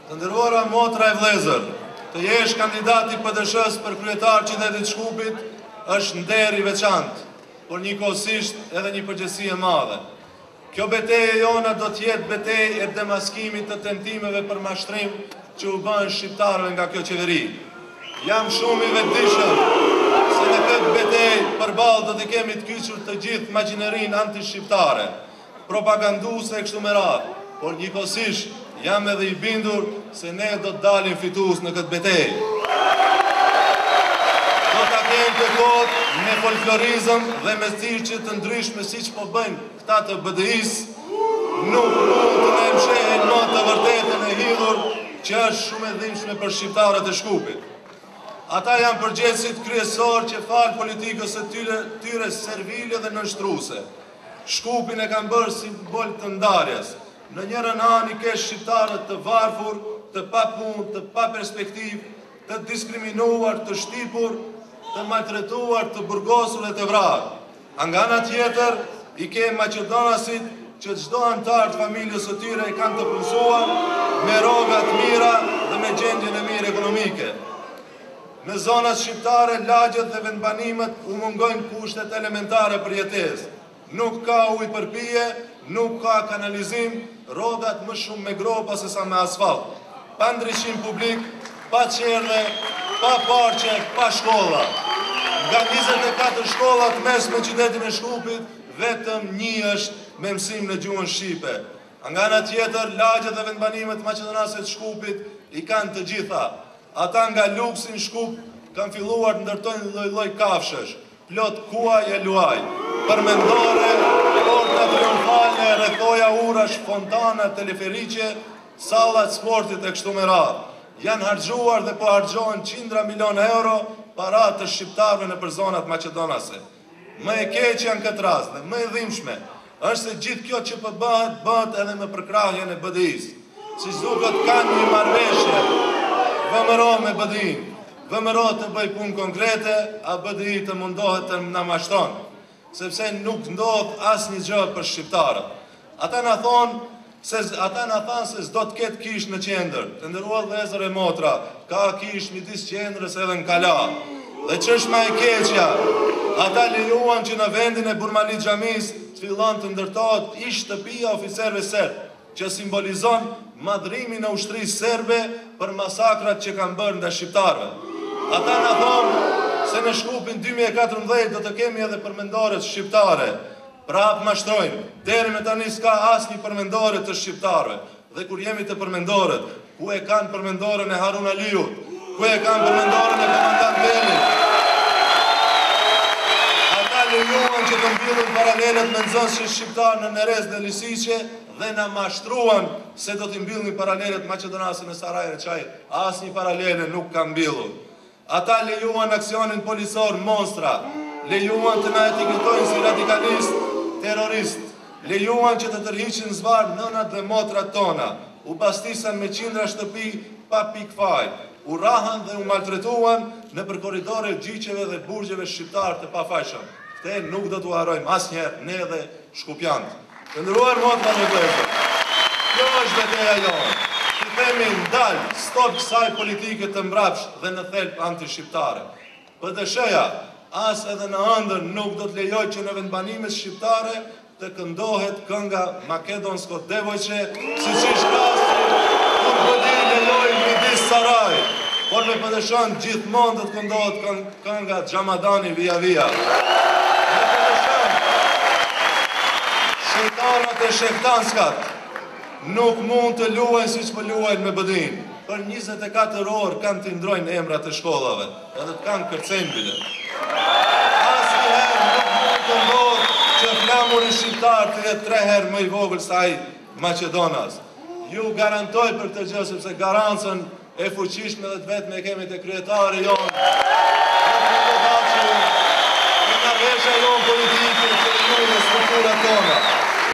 Të nderuara motra e vëllezër, të jesh kandidati PDSH-s për kryetar qytetit Shkupit është nder i veçantë, por njëkohësisht edhe një përgjegjësi e madhe. Kjo betejë jona do të jetë betejë e demaskimit të tentimeve për mashtrim që u bën shqiptarëve nga kjo qeveri. Jam shumë i vetëdijshëm se në këtë betejë përballë do të kemi të kyçur të gjithë imagjinerinë anti-shqiptare, propaganduese e kështu me radhë, por njëkohësisht jam edhe i bindur se ne do të dalim fitues në këtë betejë. Do ta kemi të kohët me folklorizëm dhe me thirrje të ndryshme siç po bëjnë këta të BDI-s, nuk mund të ne mshehen më të vërtetën e hidhur që është shumë e dhimbshme për shqiptarët e Shkupit. Ata janë përgjegjësit kryesor që falë politikës së tyre servile dhe nënshtruese. Shkupin e kanë bërë simbol të ndarjes. Në njërën anë i ke shqiptarët të varfur, të papunë, të pa perspektivë, të diskriminuar, të shtipur, të maltretuar, të burgosur dhe të vrarë. Nga ana tjetër, i ke maqedonasit që çdo antar të familjes së tyre i kanë të punësuar me rroga të mira dhe me gjendjen e mirë ekonomike. Në zonat shqiptare, lagjet dhe vendbanimet u mungojnë kushtet elementare për jetesë. Nuk ka ujë për pije, nuk ka kanalizim, rrogat më shumë me gropa se sa me asfalt. Pa ndriçim publik, pa qerdhe, pa parqe, pa shkolla. Nga 24 shkollat mesme në qytetin e Shkupit, vetëm një është me mësim në gjuhën shqipe. Nga ana tjetër, lagjet dhe vendbanimet maqedonaset Shkupit i kanë të gjitha. Ata nga Luksin Shkup kanë filluar të ndërtojnë lloj-lloj kafshësh, plot kuaj e luaj, përmendore, porta triumfale, rrethoja urash, fontana, teleferiqe, sallat sportit e kështu me radhë. Janë harxhuar dhe po harxhohen qindra miliona euro para të shqiptarëve në për zonat maqedonase. Më e keqja në këtë rast dhe më e dhimbshme është se gjithë kjo që po bëhet edhe me përkrahjen e BDI-s. Siç duket kanë një marrëveshje VMRO me BDI-n. VMRO të bëj punë konkrete, a BDI të mundohet të na mashtron, sepse nuk ndodh asnjë gjë për shqiptarët. Ata na thanë se s'do të ketë kish në qendër. Të nderuar vëllezër e motra, ka kish midis qendrës edhe në Kala. Dhe ç'është më e keqja, ata lejuan që në vendin e Burmalit Xhamis të fillon të ndërtohet ish shtëpia oficerëve serb, që simbolizon madhrimin e ushtrisë serbe për masakrat që kanë bërë ndaj shqiptarëve. Ata na thonë se në Shkupin 2014 do të kemi edhe përmendoret shqiptare. Prap mashtrojnë, deri me tani s'ka asnjë përmendore të shqiptarëve. Dhe kur jemi të përmendoret, ku e kanë përmendoren e Harun Aliut, ku e kanë përmendoren e komandant Belit. Ata lejuan që të mbyllin paralelet me nxënësit shqiptar në Nerez dhe Lisiqe dhe na mashtruan se do t'i mbyllin paralelet Maqedonase në Sarajin e Çajit. Asnjë paralele nuk ka mbyllur. Ata lejuan aksionin policor Monstra, lejuan të na etiketojnë si radikalist, terrorist, lejuan që të tërhiqin zvarr nënat dhe motrat tona, u pastisan me qindra shtëpi pa pikë faj, u rahan dhe u maltretuan në për korridore gjyqeve dhe burgjeve shqiptar të pafajshëm. Këte nuk do t'u harrojmë asnjëherë ne dhe shkupjanët. Të nderuar motra dhe vëllezër, kjo është betejë jonë. Që themi ndal, stop kësaj politike të mbrapsht dhe në thelb anti-shqiptare. PDSH-ja as edhe në ëndër nuk do të lejoj që në vendbanimet shqiptare të këndohet kënga Makedonsko Devojqe, siç ishte rasti kur BDI lejoi midis Saraj, por me PDSH-n gjithmonë do të këndohet kënga Xhamadani Via Via. Me PDSH-n shejtanat e shehtanskat nuk mund të luajnë siç po luajnë me BDI-n. Për 24 orë kanë të ndrojnë emrat e shkollave, edhe të kanë kërcejnë bile. Asnjëherë nuk mund të ndodhë që flamuri shqiptar të jetë 3 herë më i vogël se ai Maqedonas. Ju garantoj për këtë gjë, sepse garancën e fuqishme dhe të vetme e kemi te kryetari jonë.